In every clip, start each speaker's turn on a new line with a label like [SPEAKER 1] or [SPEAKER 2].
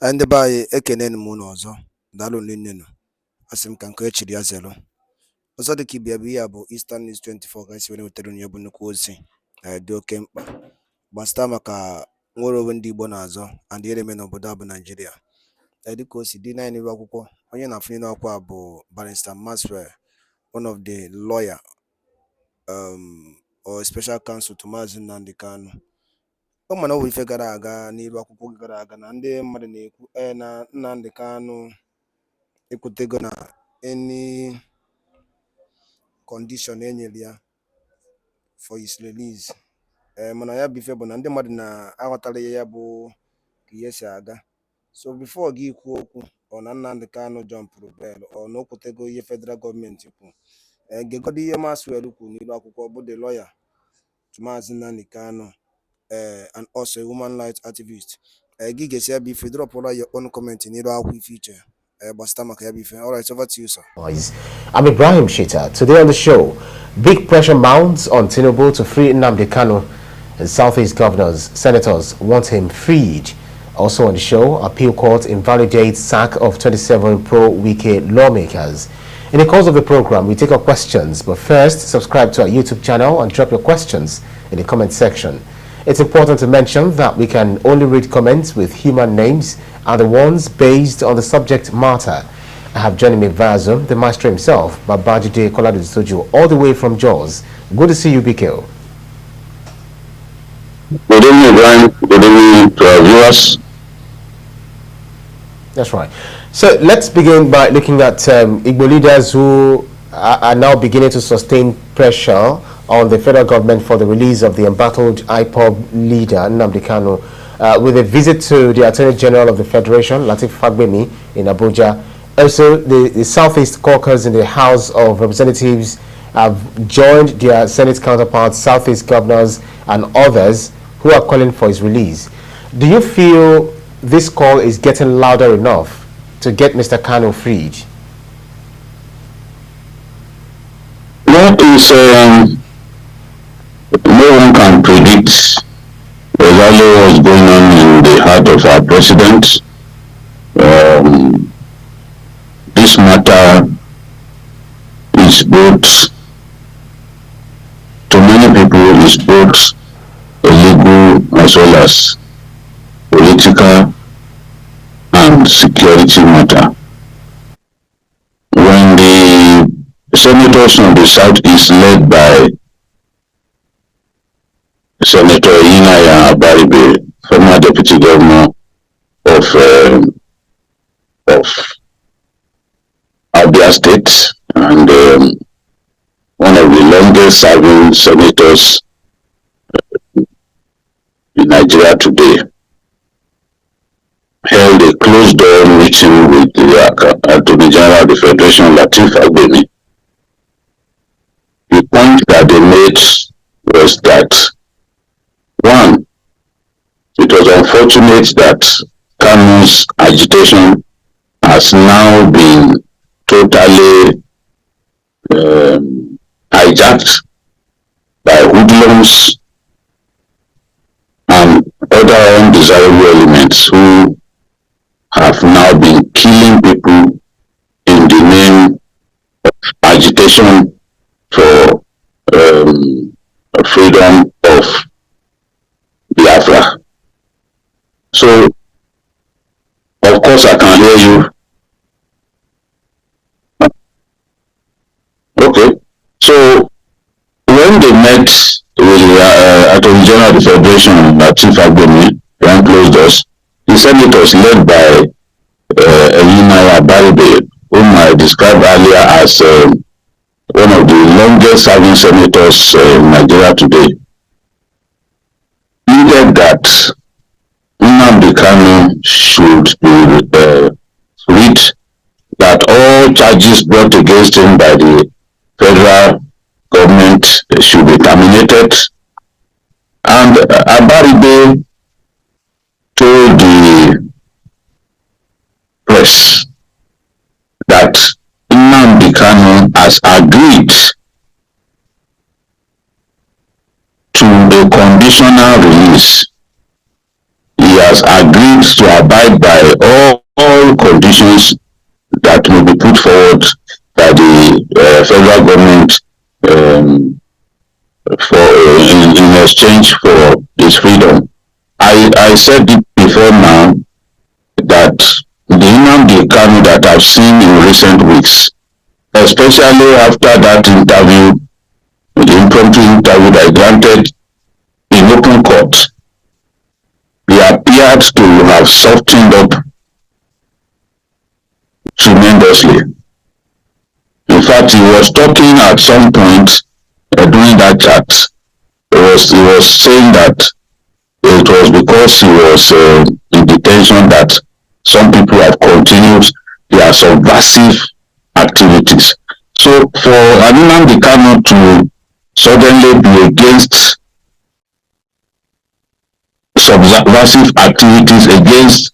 [SPEAKER 1] Ndị be anyị ekenenu m unu ọzọ. Daalụ nnu. Asị m ka nke echiri ya zelu. Ọzọ dịka ịbịa bụ ihe a bụ Eastern News 24 ka anyị si were wetara unu ya bụ nnukwu ozi dị oke mkpa gbasịta maka nwere onwe ndị Igbo na-azọ and ihe na-eme n'obodo a bụ Naijiria. Dịka o si dị na n'iru akwụkwọ, onye na-afụ n'elu akwụkwọ a bụ Barrister Maxwell, one of the lawyer or special counsel to Maazị Nnamdi Kanu. Ọ mana ọ bụ ife gara aga n'iru akwụkwọ gara aga na ndị mmadụ na-ekwu na Nnamdi Kanu ekwutego na any condition enyere ya for his release. Mana ya bụ ife bụ na ndị mmadụ na-aghọtara ya bụ ka ihe si aga. So before gị ikwu okwu ọ na Nnamdi Kanu jumpụrụ bail ọ na o kwutego ihe federal gọọmenti kwuru, gegodo ihe Maxwell kwuru n'iru akwụkwọ bụ the lawyer to Maazị Nnamdi Kanu and also a human rights activist. Gị be if you drop all your own comment in your feature. All right, over to you, sir.
[SPEAKER 2] I'm Ibrahim Shita. Today on the show, big pressure mounts on Tinubu to free Nnamdi Kanu, and Southeast governors, senators want him freed. Also on the show, appeal court invalidates sack of 27 pro-Wike lawmakers. In the course of the program, we take our questions, but first, subscribe to our YouTube channel and drop your questions in the comment section. It's important to mention that we can only read comments with human names and the ones based on the subject matter. I have joining me via Zoom the master himself, Babajide Koladu, all the way from Jaws. Good to see you, BK.
[SPEAKER 3] Good evening, Brian. Good evening to our viewers.
[SPEAKER 2] That's right. So let's begin by looking at Igbo leaders who are now beginning to sustain pressure on the federal government for the release of the embattled IPOB leader, Nnamdi Kanu, with a visit to the Attorney General of the Federation, Lateef Fagbemi, in Abuja. Also, the Southeast caucus in the House of Representatives have joined their Senate counterparts, Southeast governors and others who are calling for his release. Do you feel this call is getting louder enough to get Mr. Kanu freed?
[SPEAKER 3] What is no one can predict exactly what's going on in the heart of our president. This matter is both, to many people, is both a legal as well as political and security matter. When the senators from the Southeast led by Senator Inaya Abaribe, former deputy governor of Abia State and one of the longest serving senators in Nigeria today, held a closed door meeting with the Attorney General of the Federation, Lateef Fagbemi. The point that they made was that, one, it was unfortunate that Kanu's agitation has now been totally hijacked by hoodlums and other undesirable elements who have now been killing people in the name of agitation for freedom of Biafra. So, of course, I can hear you. Okay. So, when they met with the Attorney General of the Federation, Lateef Fagbemi, behind closed doors, the senators led by Inaya Abaribe, whom I described earlier as one of the longest serving senators in Nigeria today, needed that Nnamdi Kanu should be freed, that all charges brought against him by the federal government should be terminated. And Abaribe told the press that Nnamdi Kanu has agreed to a conditional release. He he has agreed to abide by all conditions that will be put forward by the federal government um, in exchange for his freedom. I said it before now that the Nnamdi Kanu that I've seen in recent weeks, especially after that interview, the impromptu interview that I granted in open court, he appeared to have softened up tremendously. In fact, he was talking at some point during that chat. He was saying that it was because he was in detention that some people have continued their subversive activities. So for Nnamdi Kanu to suddenly be against subversive activities against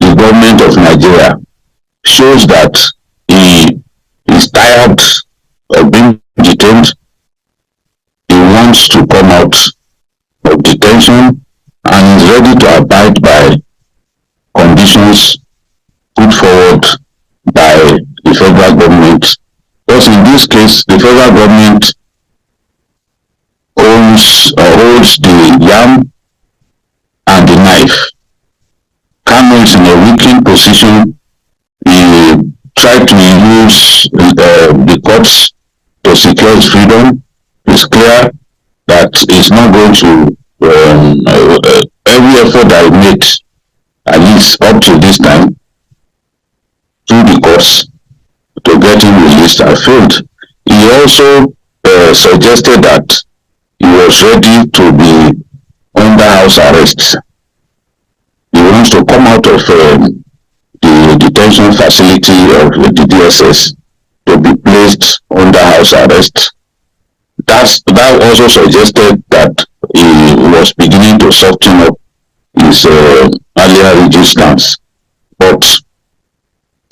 [SPEAKER 3] the government of Nigeria shows that he is tired of being detained. He wants to come out of detention and is ready to abide by conditions put forward by the federal government. Because in this case, the federal government holds the yam and the knife. Kanu is in a weakened position. He tried to use the courts to secure his freedom. It's clear that it's not going to every effort that he made, at least up to this time, through the courts to get him released, have failed. He also suggested that he was ready to be under house arrest. He wants to come out of the detention facility of the DSS to be placed under house arrest. That also suggested that he was beginning to soften up his earlier rigid stance. But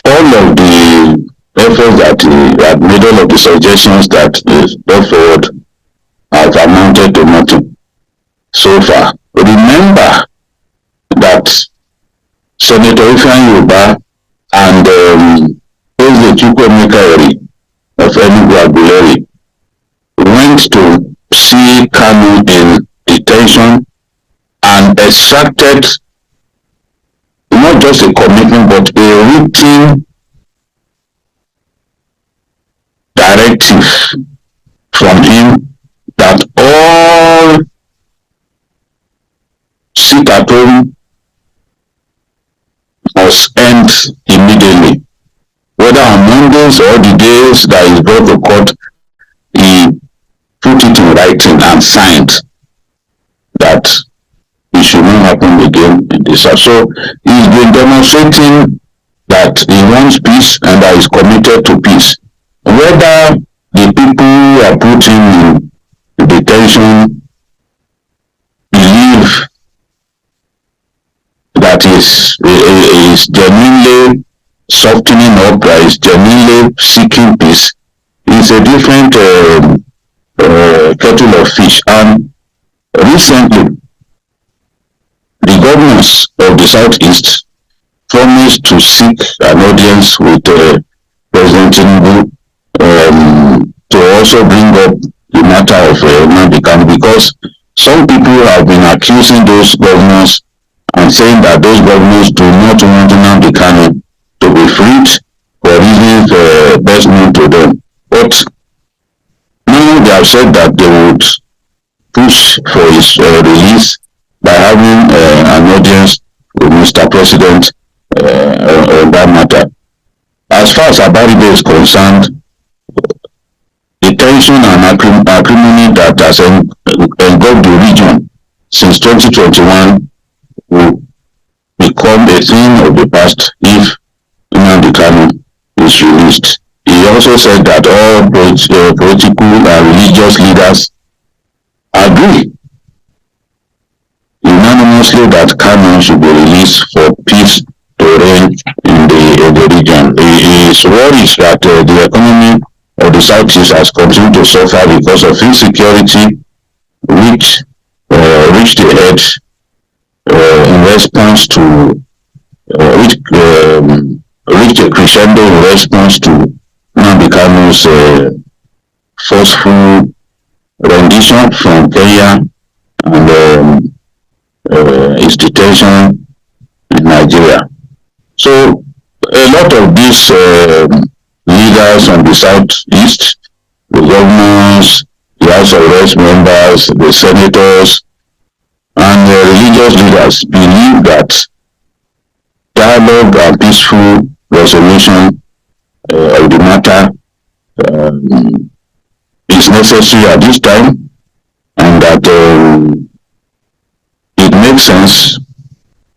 [SPEAKER 3] all of the efforts that he had made, all of the suggestions that he brought forward have amounted to nothing so far. Remember that Senator Ifeanyi Ubah and President Chukwuemeka of Enugu Aguleri went to see Kanu in detention and extracted not just a commitment but a written directive from him that all sit-at-home must end immediately. Whether on Mondays or the days that is brought to court, he put it in writing and signed that it should not happen again in this house. So he's been demonstrating that he wants peace and that he's committed to peace. Whether the people who are put him in detention believe that is genuinely softening up, that is genuinely seeking peace, is a different kettle of fish. And recently, the governors of the Southeast promised to seek an audience with President Tinubu to also bring up the matter of Nnamdi Kanu, because some people have been accusing those governors and saying that those governors do not want Nnamdi Kanu to be freed for reasons best known to them. But now they have said that they would push for his release by having an audience with Mr. President on that matter. As far as Abaribe is concerned, the tension and acrimony that has engulfed the region since 2021 will become a thing of the past if Nnamdi Kanu is released. He also said that all political and religious leaders agree unanimously that Kanu should be released for peace to reign in the region. He is worried that the economy of the Southeast has continued to suffer because of insecurity, which reached the edge in response to reached a crescendo in response to Nnamdi Kanu's forceful rendition from Kenya and his detention in Nigeria. So a lot of these leaders on the southeast, the governors, the House of Reps members, the senators, and religious leaders believe that dialogue and peaceful resolution of the matter is necessary at this time, and that it makes sense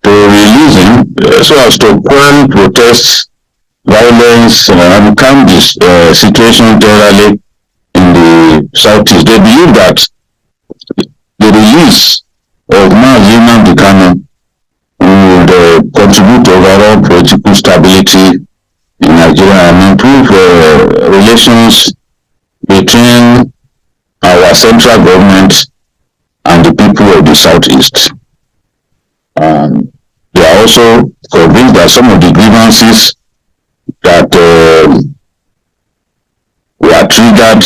[SPEAKER 3] to release him so as to quell protests, violence, and calm this situation generally in the southeast. They believe that the release of Nnamdi Kanu would contribute to overall political stability in Nigeria and improve relations between our central government and the people of the southeast. They are also convinced that some of the grievances that were triggered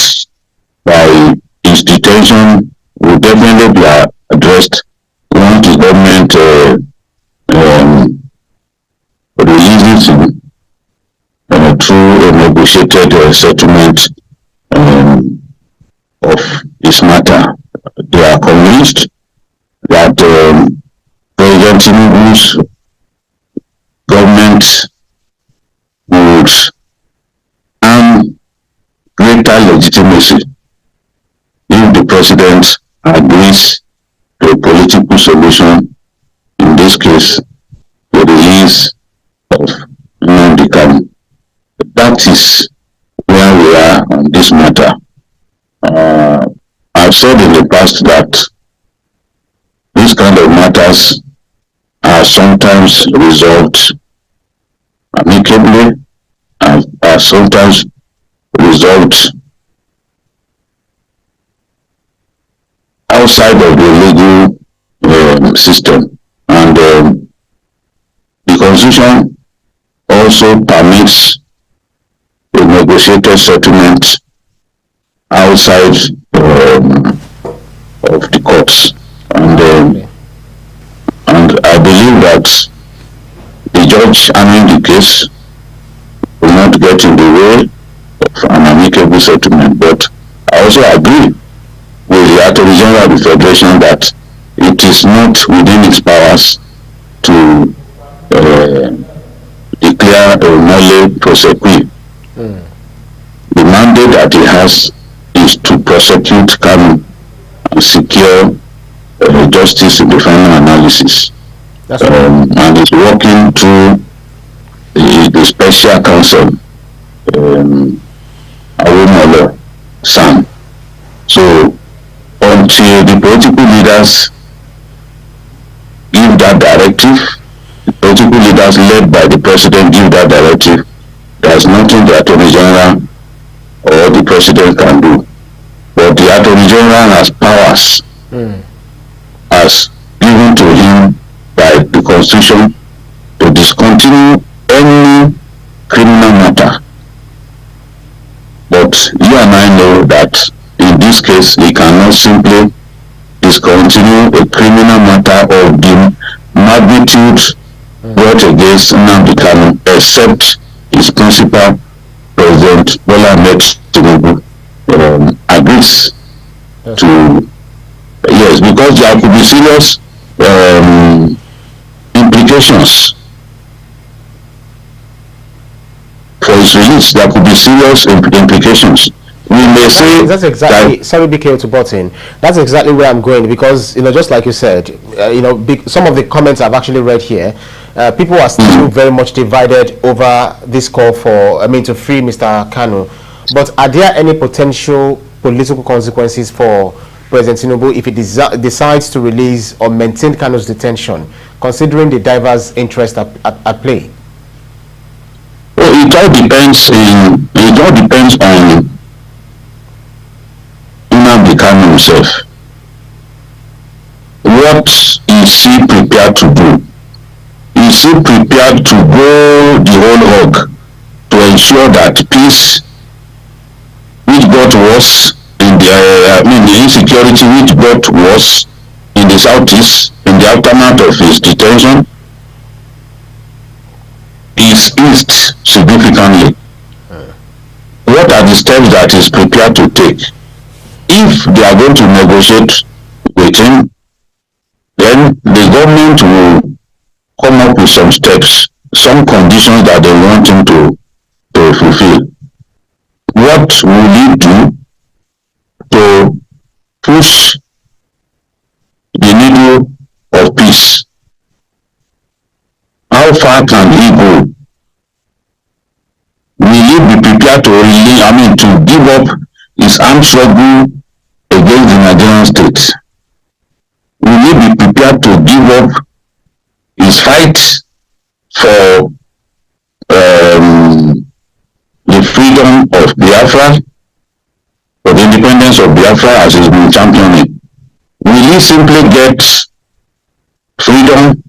[SPEAKER 3] by his detention will definitely be addressed once the government releases him through a negotiated settlement of this matter. They are convinced that President Tinubu's government would earn greater legitimacy if the president agrees to a political solution, in this case, the release of Nnamdi Kanu. That is where we are on this matter. I've said in the past that these kind of matters are sometimes resolved amicably and are sometimes resolved outside of the legal system. And the Constitution also permits a negotiated settlement outside of the courts. And I believe that the judge handling the case will not get in the way of an amicable settlement. But I also agree with the Attorney General of the Federation that it is not within its powers to declare a nolle prosequi. The mandate that he has is to prosecute Kanu and secure justice in the final analysis. And is working through the special counsel, Awomolo Sam. So until the political leaders give that directive, the political leaders led by the president give that directive, there's nothing the Attorney General or the president can do. But the Attorney General has powers as given to him by the Constitution to discontinue any criminal matter. But you and I know that in this case he cannot simply discontinue a criminal matter of the magnitude brought against Nnamdi Kanu, except his principal, President Bola Ahmed Tinubu, agrees to, yes, because there could be serious implications for his release. There could be serious implications. We may say
[SPEAKER 2] that's exactly that, sorry BK to butt in, that's exactly where I'm going, because just like you said, some of the comments I've actually read here, people are still very much divided over this call for to free Mr. Kanu. But are there any potential political consequences for President Tinubu if he decides to release or maintain Kanu's detention, considering the diverse interests at play?
[SPEAKER 3] Well, it all depends on Nnamdi Kanu himself. What he is he prepared to do? Is he prepared to go the whole hog to ensure that peace, which got worse in the insecurity which got worse in the southeast in the aftermath of his detention, is eased significantly? What are the steps that he's prepared to take? If they are going to negotiate with him, then the government will come up with some steps, some conditions that they want him to fulfill. What will he do to push the needle of peace? How far can he go? Will he be prepared to give up his armed struggle against the Nigerian state? Will he be prepared to give up his fight for the freedom of Biafra, for the independence of Biafra as he's been championing? Will he simply get freedom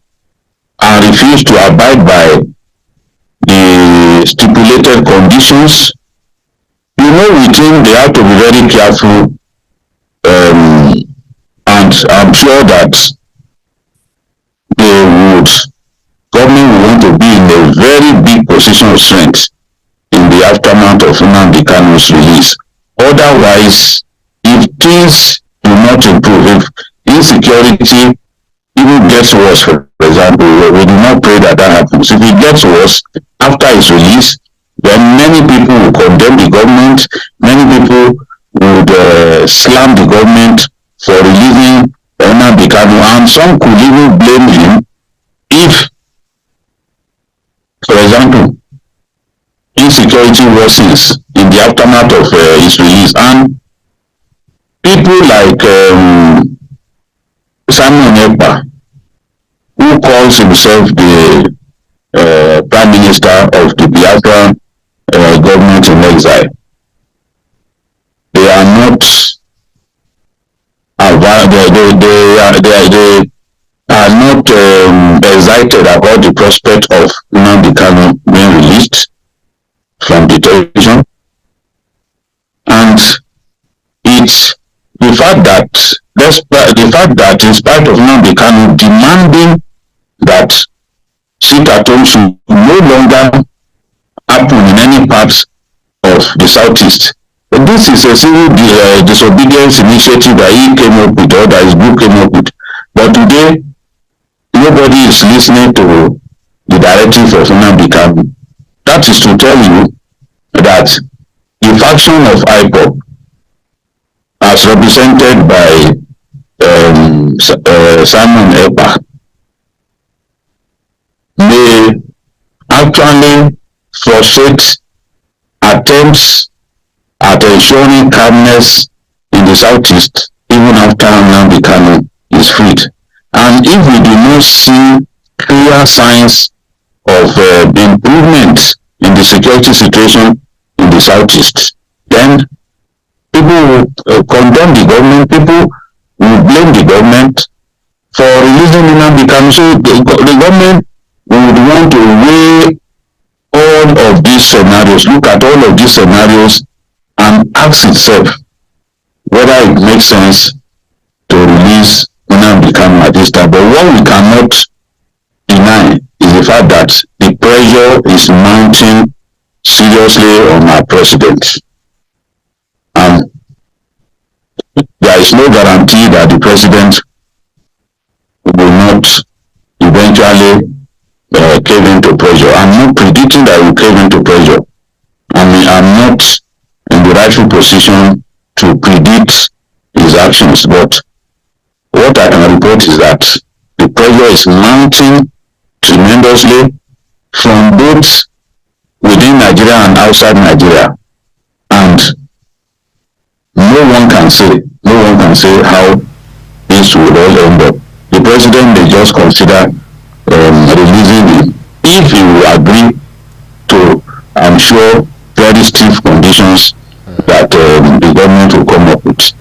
[SPEAKER 3] and refuse to abide by the stipulated conditions? You know, with him, they have to be very careful, and I'm sure that government will want to be in a very big position of strength in the aftermath of Nnamdi Kanu's release. Otherwise, if things do not improve, if insecurity even gets worse, for example, we do not pray that happens. If it gets worse after his release, then many people will condemn the government, many people would slam the government for releasing Nnamdi Kanu, and some could even blame him if, for example, insecurity worsens in the aftermath of his release, and people like Simon Ekpa, who calls himself the Prime Minister of the Biafran government in exile, they are not excited about the prospect of Nnamdi Kanu being released from detention. And it's the fact that in spite of Nnamdi Kanu demanding that sit-at-home should no longer happen in any parts of the southeast, this is a civil disobedience initiative that he came up with, or that his group came up with. But today, nobody is listening to the directive of Nnamdi Kanu. That is to tell you that the faction of IPOB, as represented by Simon Ekpa, may actually frustrate attempts at ensuring calmness in the southeast even after Nnamdi Kanu is freed. And if we do not see clear signs of improvement in the security situation in the southeast, then people will condemn the government, people will blame the government for releasing Nnamdi Kanu. So the government would want to weigh all of these scenarios, look at all of these scenarios, and ask itself whether it makes sense to release Nnamdi Kanu at this time. But what we cannot deny is the fact that the pressure is mounting seriously on our president. And there is no guarantee that the president will not eventually cave into pressure. I'm not predicting that he will cave into pressure. I'm not in the rightful position to predict his actions, but what I can report is that the pressure is mounting tremendously from both within Nigeria and outside Nigeria, and no one can say how this will all end up. The president may just consider releasing him if he will agree to, I'm sure, very stiff conditions that the government will come up with.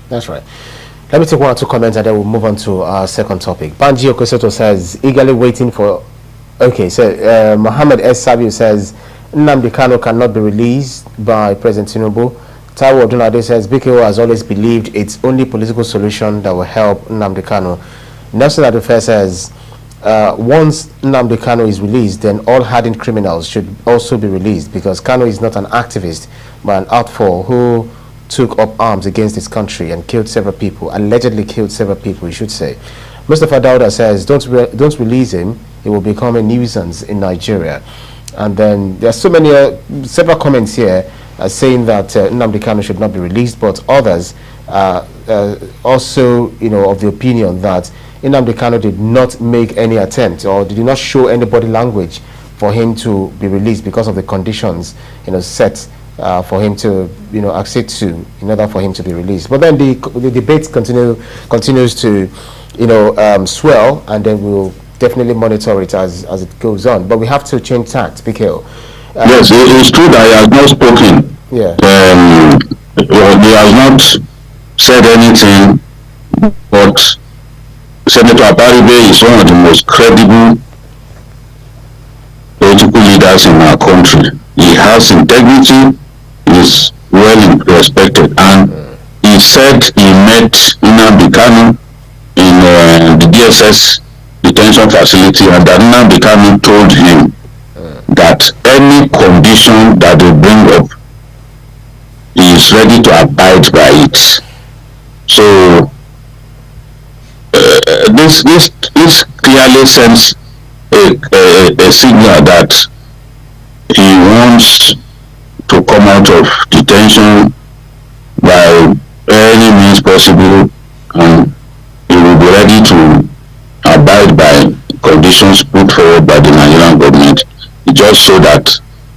[SPEAKER 2] That's right. Let me take one or two comments and then we'll move on to our second topic. Banji Okosoto says, eagerly waiting for. Okay, so Mohammed S. Sabiu says, Nnamdi Kanu cannot be released by President Tinubu. Taiwo Odunade says, BKO has always believed it's only political solution that will help Nnamdi Kanu. Nelson Adufe says, once Nnamdi Kanu is released, then all hardened criminals should also be released because Kanu is not an activist, but an outlaw who took up arms against his country and killed several people, allegedly killed several people, we should say. Mustafa Dauda says, don't release him, he will become a nuisance in Nigeria. And then there are so many, several comments here saying that Nnamdi Kanu should not be released, but others also, of the opinion that Nnamdi Kanu did not make any attempt or did not show any body language for him to be released because of the conditions, set for him to, accede to in order for him to be released. But then the debate continues to, swell, and then we'll definitely monitor it as it goes on. But we have to change tact, PKO.
[SPEAKER 3] Yes, it's true that he has not spoken.
[SPEAKER 2] Yeah.
[SPEAKER 3] He has not said anything, but Senator Abaribe is one of the most credible political leaders in our country. He has integrity, he is well respected, and he said he met Nnamdi Kanu in the DSS detention facility, and that Nnamdi Kanu told him that any condition that they bring up, he is ready to abide by it. So this clearly sends a signal that he wants to come out of detention by any means possible, and he will be ready to abide by conditions put forward by the Nigerian government, just so that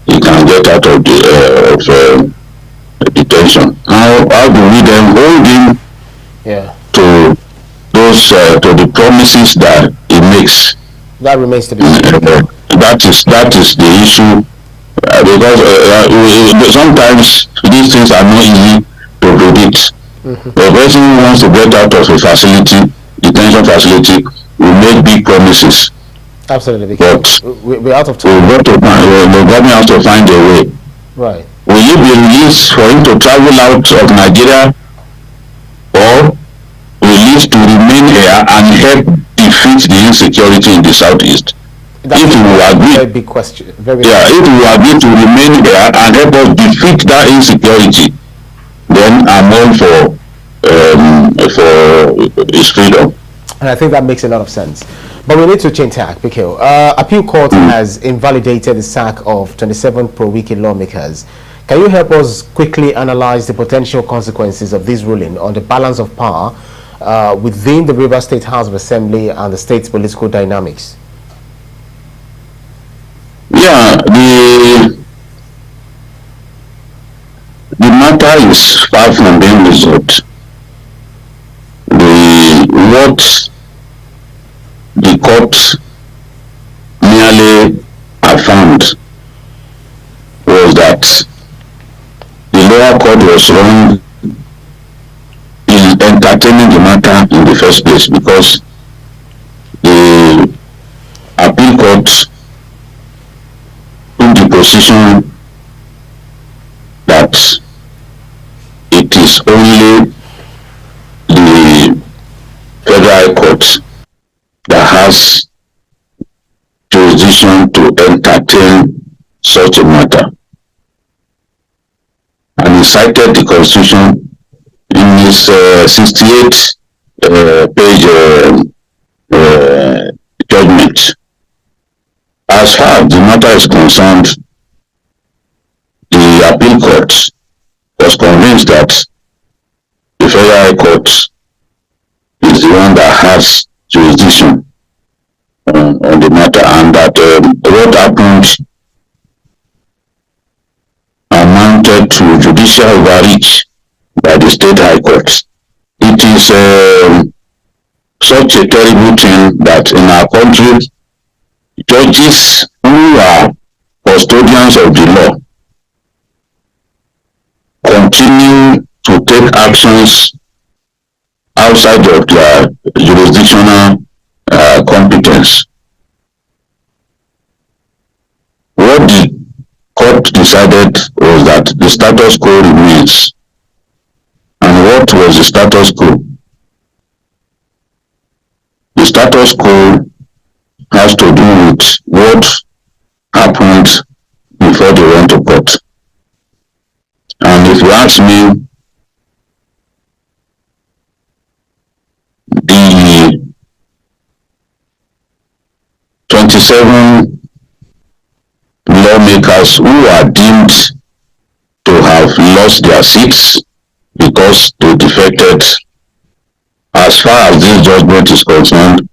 [SPEAKER 3] he can get out of the detention. How do we then hold him to those to the promises that he makes?
[SPEAKER 2] That remains to be seen.
[SPEAKER 3] That is the issue, because sometimes these things are not easy to predict. The person who wants to get out of a facility, detention facility, will make big promises.
[SPEAKER 2] Absolutely,
[SPEAKER 3] but
[SPEAKER 2] we're out of time.
[SPEAKER 3] The government has to find a way.
[SPEAKER 2] Right.
[SPEAKER 3] Will it be released for him to travel out of Nigeria, or released to remain here and help defeat the insecurity in the southeast?
[SPEAKER 2] That's
[SPEAKER 3] if he will agree,
[SPEAKER 2] very big question. If
[SPEAKER 3] he will agree to remain here and help us defeat that insecurity, then I'm all for his freedom.
[SPEAKER 2] And I think that makes a lot of sense. But we need to change tack, because appeal court has invalidated the sack of 27 pro-wiki lawmakers. Can you help us quickly analyze the potential consequences of this ruling on the balance of power within the Rivers State House of Assembly and the state's political dynamics?
[SPEAKER 3] Yeah, the matter is far from being resolved. What the court merely affirmed was that the lower court was wrong in entertaining the matter in the first place, because the appeal court took the position that it is only the federal court that has jurisdiction to entertain such a matter, and he cited the Constitution in his 68 page judgment. As far as the matter is concerned, the appeal court was convinced that the federal court is the one that has jurisdiction on the matter, and that what happened amounted to judicial overreach by the state high court. It is such a terrible thing that in our country, judges who are custodians of the law continue to take actions outside of their jurisdictional competence. What the court decided was that the status quo remains. And what was the status quo? The status quo has to do with what happened before they went to court. And if you ask me, the 27 lawmakers who are deemed to have lost their seats because they defected, as far as this judgment is concerned,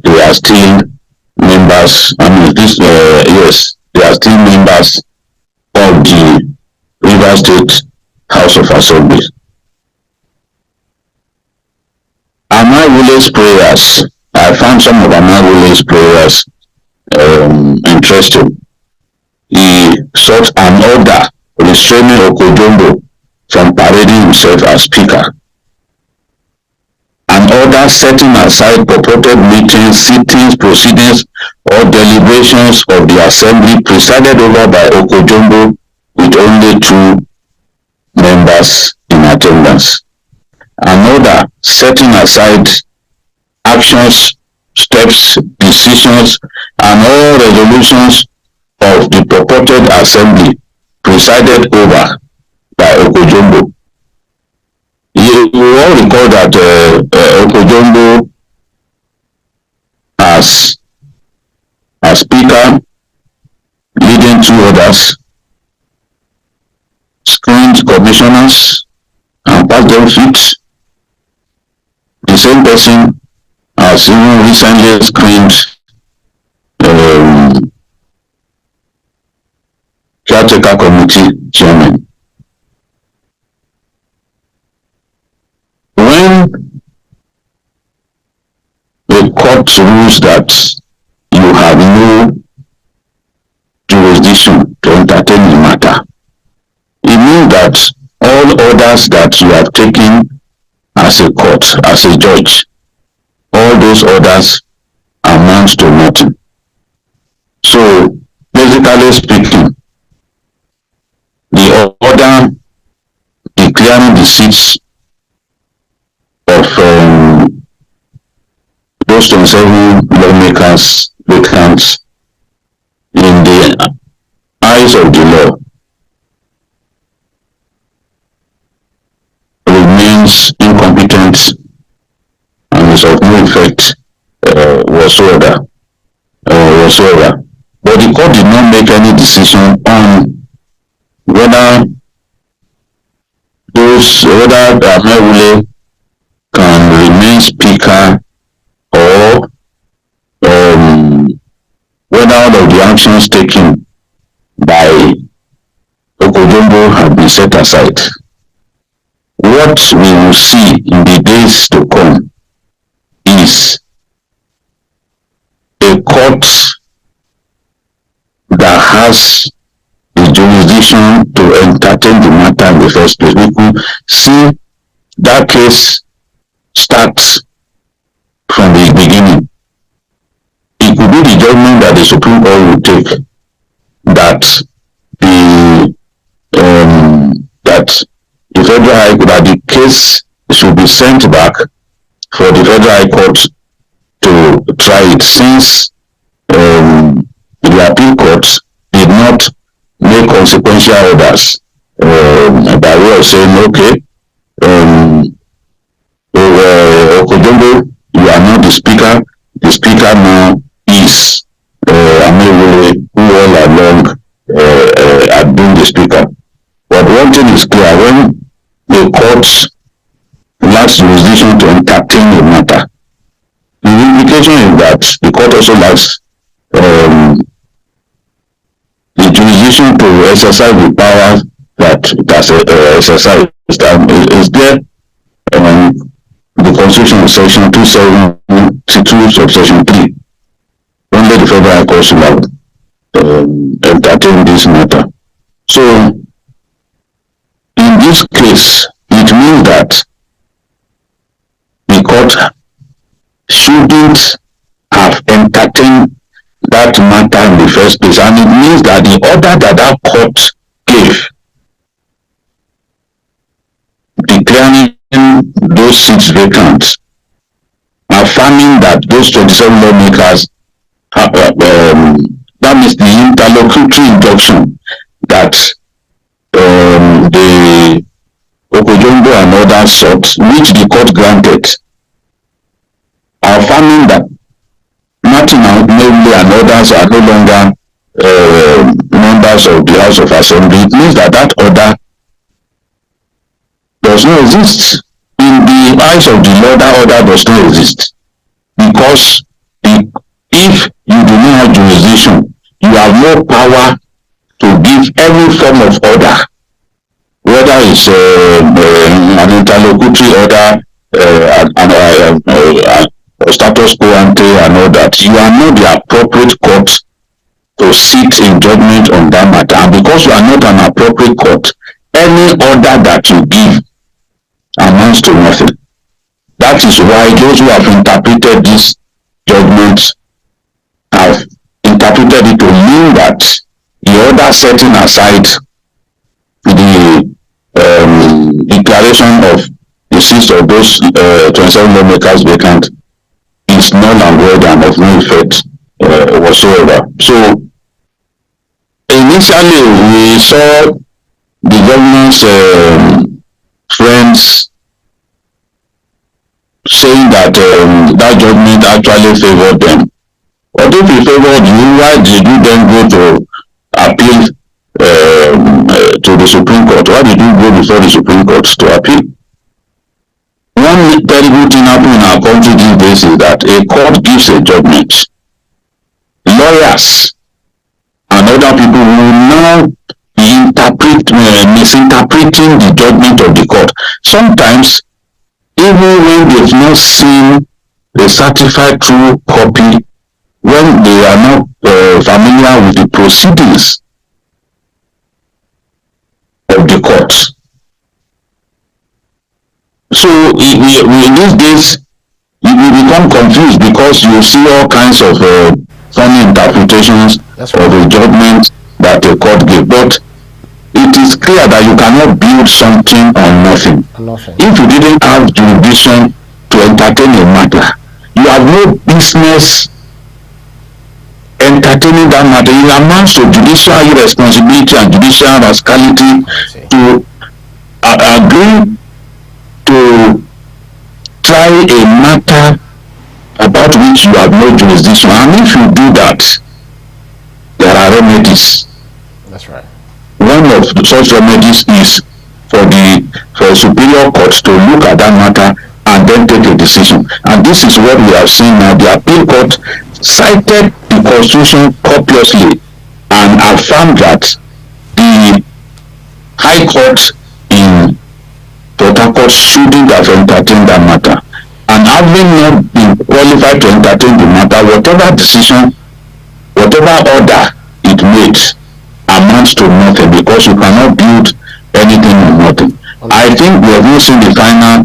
[SPEAKER 3] they are still members. Yes, they are still members of the Rivers State House of Assembly. Amaewule's prayers, I found some of Amaewule's prayers interesting. He sought an order restraining Okojombo from parading himself as speaker. An order setting aside purported meetings, sittings, proceedings, or deliberations of the assembly presided over by Okojombo with only 2 members in attendance. An order setting aside actions, steps, decisions, and all resolutions of the purported assembly presided over by Okojombo. You all recall that Okojombo, as speaker, leading 2 others, screened commissioners and passed them fit. The same person has even recently screened caretaker committee chairman. When the court rules that you have no jurisdiction to entertain the matter, it means that all orders that you have taken as a court, as a judge, all those orders amount to nothing. So, basically speaking, the order declaring the seats of those 27 lawmakers vacant in the eyes of the law remains incompetent and is of no effect whatsoever. But the court did not make any decision on whether Amaewule can remain speaker, or whether all of the actions taken by Okojombo have been set aside. What we will see in the days to come is a court that has the jurisdiction to entertain the matter in the first place. We could see that case starts from the beginning. It could be the judgment that the Supreme Court will take that the Federal High Court, that the case should be sent back for the Federal High Court to try it, since the appeal court did not make consequential orders by way of saying, okay, Okojombo, you are not the speaker now is Amaewule, who all along had been the speaker. But one thing is clear: when the court lacks jurisdiction to entertain the matter, the implication is that the court also lacks the jurisdiction to exercise the power that it has exercised. Is there the Constitution, section 272, subsection 3? Only the Federal High Court should have entertained this matter. So, in this case, it means that the first place, and it means that the order that that court gave declaring those seats vacant, affirming that those 27 lawmakers have, that means the interlocutory injunction that the Okojombo and others sought, which the court granted, affirming that Martin and and others are no longer members of the House of Assembly. It means that that order does not exist. In the eyes of the law, that order does not exist. Because if you do not have jurisdiction, you have no power to give any form of order, whether it's an interlocutory order, status quo ante and all that. You are not the appropriate court to sit in judgment on that matter. And because you are not an appropriate court, any order that you give amounts to nothing. That is why those who have interpreted this judgment have interpreted it to mean that the order setting aside the declaration of the seats of those 27 lawmakers vacant is null and void and of no effect whatsoever. So initially we saw the government's friends saying that that judgment actually favored them. But if it favored you, why did you then go to appeal to the Supreme Court? Why did you go before the Supreme Court to appeal? One terrible thing happening in our country these days is that a court gives a judgment. Lawyers and other people will now misinterpreting the judgment of the court. Sometimes, even when they've not seen the certified true copy, when they are not familiar with the proceedings of the court. So in these days, you become confused because you see all kinds of funny interpretations of the judgment that the court gave. But it is clear that you cannot build something on nothing. If you didn't have jurisdiction to entertain a matter, you have no business entertaining that matter. It amounts to judicial irresponsibility and judicial rascality to agree to try a matter about which you have no jurisdiction. And if you do that, there are remedies.
[SPEAKER 2] That's right.
[SPEAKER 3] One of such remedies is for superior courts to look at that matter and then take a decision. And this is what we have seen now. The appeal court cited the constitution copiously and affirmed that the high court in Port Harcourt shouldn't have entertained that matter. And having not been qualified to entertain the matter, whatever decision, whatever order it makes amounts to nothing, because you cannot build anything on nothing. I think we have not seen the final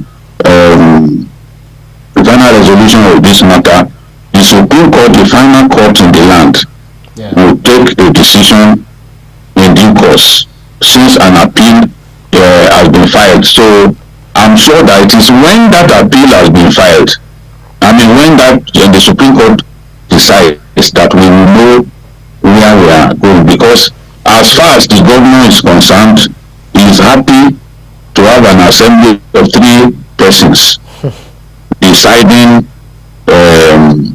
[SPEAKER 3] resolution of this matter. The Supreme Court, the final court in the land, will take a decision in due course, since an appeal has been filed. So I'm sure that it is when that appeal has been filed, when the Supreme Court decides, that we will know where we are going. Because as far as the governor is concerned, he is happy to have an assembly of 3 persons deciding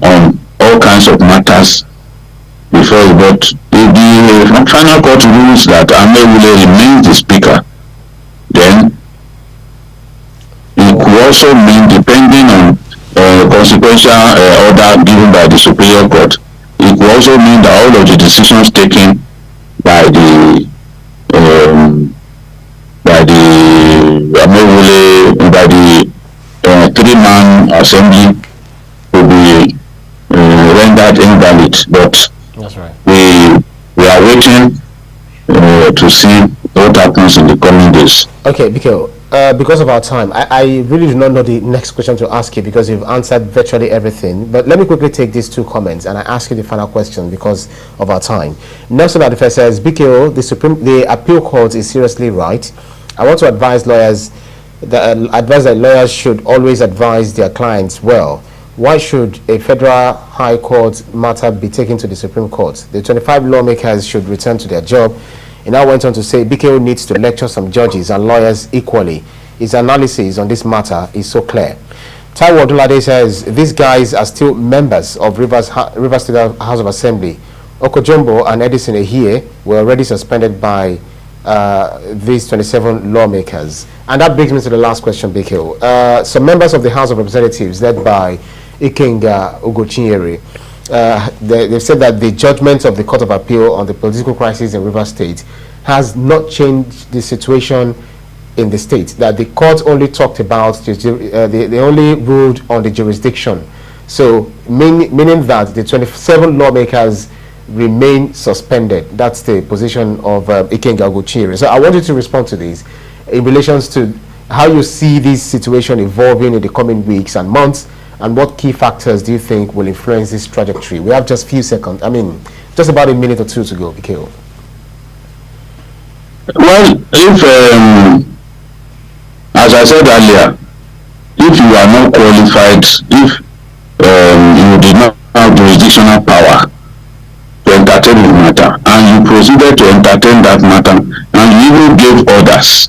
[SPEAKER 3] on all kinds of matters before he got. If the final court rules that Amewule remains the speaker, then it could also mean, depending on consequential order given by the superior court, it could also mean that all of the decisions taken by the Amewule, 3-man assembly will be rendered invalid. But
[SPEAKER 2] that's right.
[SPEAKER 3] We are waiting to see what happens in the coming days.
[SPEAKER 2] Okay, Biko, Because of our time, I really do not know the next question to ask you because you've answered virtually everything. But let me quickly take these two comments and I ask you the final question because of our time. Nelson Adife says, BKO, the appeal court is seriously right. I want to advise lawyers that lawyers should always advise their clients well. Why should a federal high court matter be taken to the Supreme Court? The 25 lawmakers should return to their job. He now went on to say BKO needs to lecture some judges and lawyers equally. His analysis on this matter is so clear. Taiwo Odulade says these guys are still members of Rivers State House of Assembly. Okojombo and Edison Ehie were already suspended by these 27 lawmakers. And that brings me to the last question, BKO. Some members of the House of Representatives, led by Ikenga Ugochinyere, they've said that the judgment of the Court of Appeal on the political crisis in Rivers State has not changed the situation in the state, that the court only talked about, they only ruled on the jurisdiction. So, meaning that the 27 lawmakers remain suspended. That's the position of Ikenga Ugochinyere. So, I want you to respond to this in relation to how you see this situation evolving in the coming weeks and months, and what key factors do you think will influence this trajectory? We have just a few seconds. I mean, just about a minute or two to go, BKO.
[SPEAKER 3] Well, if, as I said earlier, if you are not qualified, if you did not have jurisdictional power to entertain the matter, and you proceeded to entertain that matter, and you even gave orders,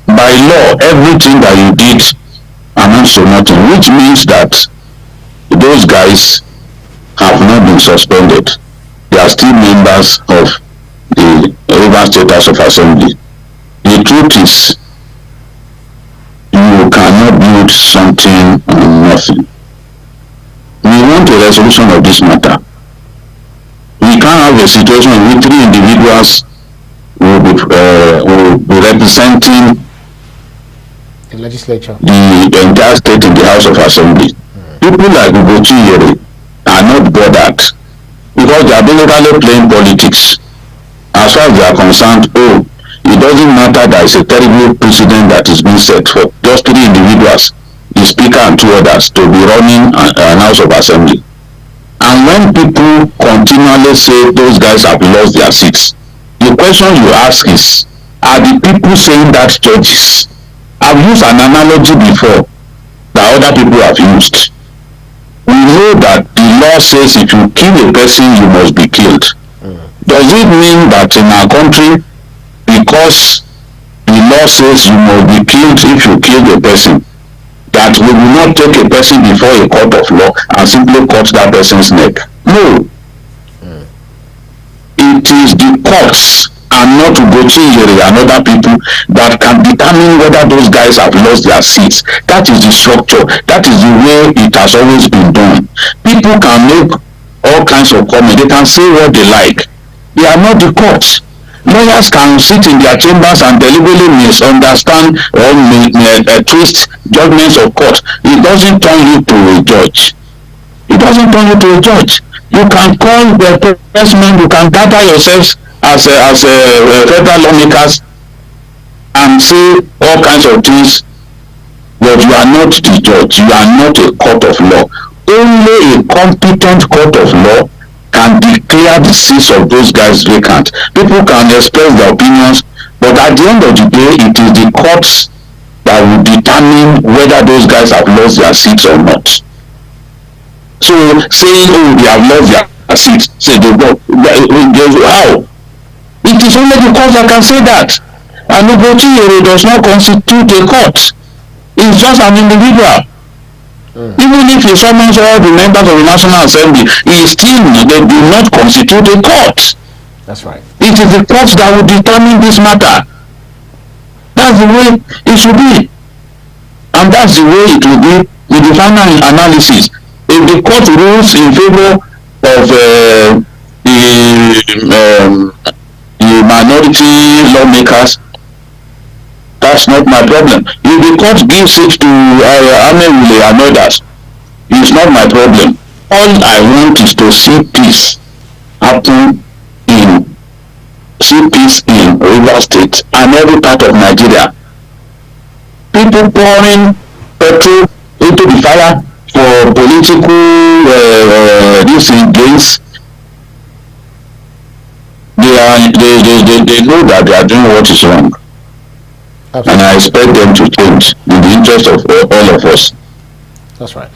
[SPEAKER 3] by law, everything that you did amounts to nothing, which means that those guys have not been suspended. They are still members of the Rivers State House of Assembly. The truth is, you cannot build something on nothing. We want a resolution of this matter. We can't have a situation in which 3 individuals will be representing
[SPEAKER 2] the legislature,
[SPEAKER 3] the entire state in the House of Assembly. People like Ugochinyere are not bothered because they are basically playing politics. As far as they are concerned, it doesn't matter that it's a terrible precedent that is being set for just 3 individuals, the speaker and 2 others, to be running an House of Assembly. And when people continually say those guys have lost their seats, the question you ask is, are the people saying that judges? I've used an analogy before that other people have used. We know that the law says if you kill a person, you must be killed. Does it mean that in our country, because the law says you must be killed if you kill a person, that we will not take a person before a court of law and simply cut that person's neck? No. It is the courts and not Ugochinyere and other people that can determine whether those guys have lost their seats. That is the structure. That is the way it has always been done. People can make all kinds of comments. They can say what they like. They are not the courts. Lawyers can sit in their chambers and deliberately misunderstand or twist judgments of court. It doesn't turn you to a judge. It doesn't turn you to a judge. You can call the pressmen, you can gather yourselves as federal lawmakers and say all kinds of things, but you are not the judge. You are not a court of law. Only a competent court of law can declare the seats of those guys vacant. People can express their opinions, but at the end of the day, it is the courts that will determine whether those guys have lost their seats or not. So saying, they have lost their seats, say they go, how? It is only the court that can say that. And Ugochinyere does not constitute a court. He's just an individual. Even if he summons all the members of the National Assembly, they do not constitute a court.
[SPEAKER 2] That's right.
[SPEAKER 3] It is the court that will determine this matter. That's the way it should be. And that's the way it will be with the final analysis. If the court rules in favor of the minority lawmakers, that's not my problem. If the court gives it to Amewule and others, it's not my problem. All I want is to see peace happen in Rivers State and every part of Nigeria. people pouring petrol into the fire for political this gains. They know that they are doing what is wrong, and I
[SPEAKER 2] Absolutely.
[SPEAKER 3] expect them to change in the interest of all of us.
[SPEAKER 2] That's right.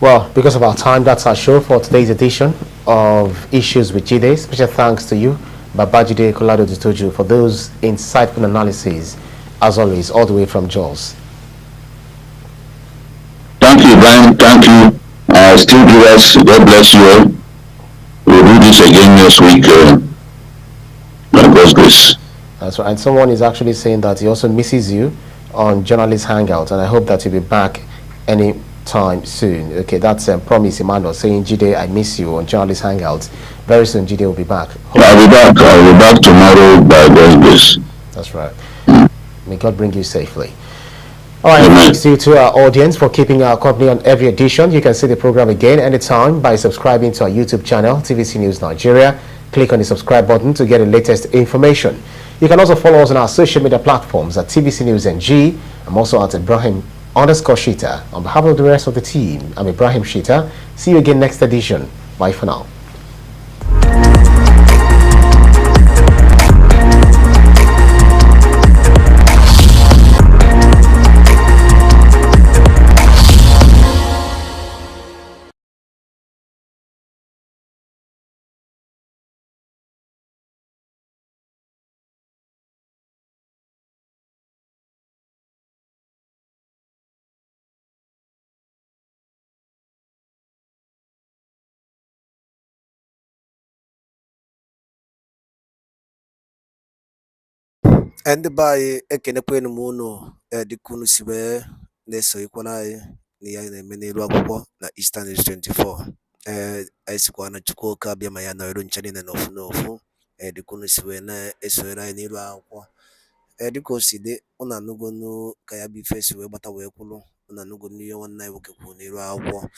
[SPEAKER 2] Well, because of our time, that's our show for today's edition of Issues with Jide. Special thanks to you, Babajide Kolado Ditoju, for those insightful analyses, as always, all the way from Jaws.
[SPEAKER 3] Thank you, Brian. Thank you. Still viewers, God bless you all. We'll do this again next week. By God's grace.
[SPEAKER 2] That's right. And someone is actually saying that he also misses you on Journalist Hangout, and I hope that you'll be back any time soon. Okay, that's Promise Emmanuel saying, Jide, I miss you on Journalist Hangouts. Very soon, Jide will be back.
[SPEAKER 3] I'll be back. I'll be back tomorrow by God's grace.
[SPEAKER 2] That's right. May God bring you safely. All right,
[SPEAKER 3] Amen.
[SPEAKER 2] thanks to our audience for keeping our company on every edition. You can see the program again anytime by subscribing to our YouTube channel, TVC News Nigeria. Click on the subscribe button to get the latest information. You can also follow us on our social media platforms at TVC News NG. I'm also at Ibrahim_Shita. On behalf of the rest of the team, I'm Ibrahim Shita. See you again next edition. Bye for now.
[SPEAKER 1] Ndị be anyị ekenekwanụ m unu dịka unu si wee na-esonyekwana anyị n'ihe anyị na-eme n'elu akwụkwọ na Eastern News 24. Anyị sikwa na Chukwuka abịa ma ya nọrọ nche niile n'ofu n'ofu dịka unu si wee na-esonyere anyị n'elu akwụkwọ. Dịka o si dị, unu anụgonu ka ya bụ ife si wee gbata wee kwụrụ, unu anụgonu ihe nwanne anyị nwoke kwuru n'elu akwụkwọ.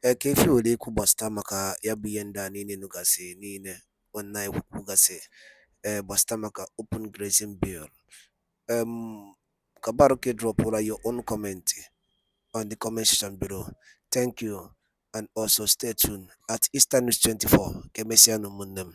[SPEAKER 1] Ka efi were ikwu gbasịta maka ya bụ ihe ndị a niile nụgasị niile nwanne anyị kwugasị gbasịta maka open grazing bill. Kabaruke drop your own comment on the comment section below. Thank you, and also stay tuned at Eastern News 24. Kemesiano Mundem.